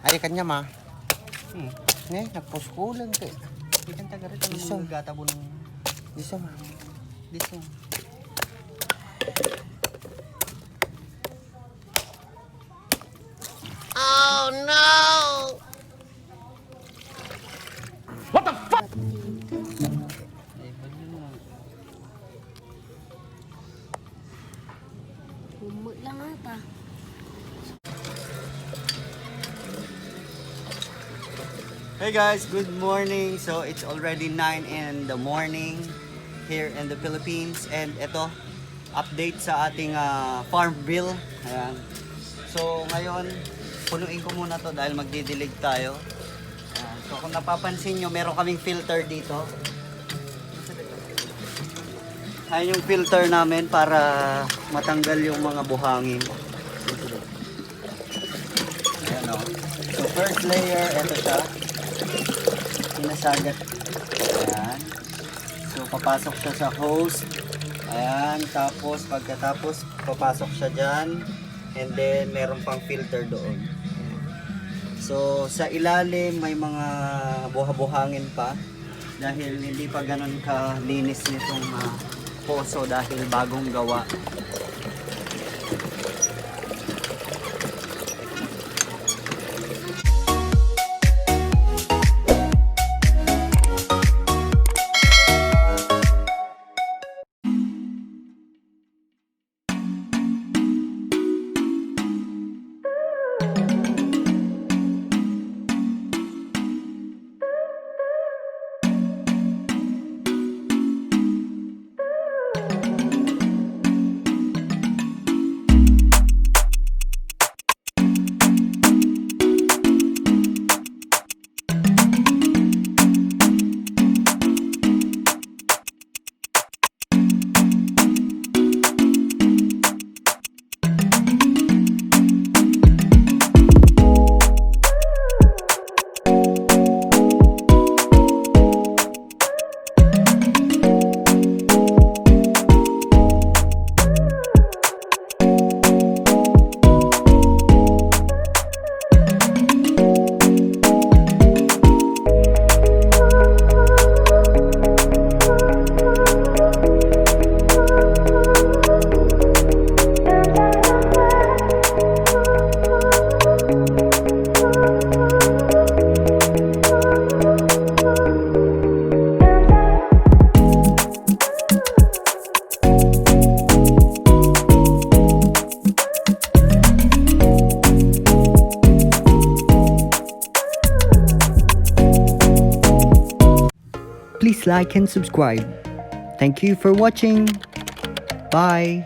Ari kanya ma. Ne, nagposkulan kay. Ikan taga rin ang gatabo ng Disa ma. dito. Oh no! Ay, bagyo na. Humot lang ata. Hey guys, good morning. So it's already 9 in the morning here in the Philippines, and ito update sa ating farm bill. Ayan. So ngayon punuin ko muna to dahil magdidilig tayo. Ayan. So kung napapansin nyo, meron kaming filter dito. Ayan yung filter namin para matanggal yung mga buhangin. Ayan o. So first layer, ito siya. Sinasagat. Ayan. So papasok siya sa hose. Ayan. Tapos pagkatapos papasok siya dyan. And then meron pang filter doon. So sa ilalim may mga buha-buhangin pa. Dahil hindi pa ganun kalinis nitong poso dahil bagong gawa. Please like and subscribe. Thank you for watching. Bye.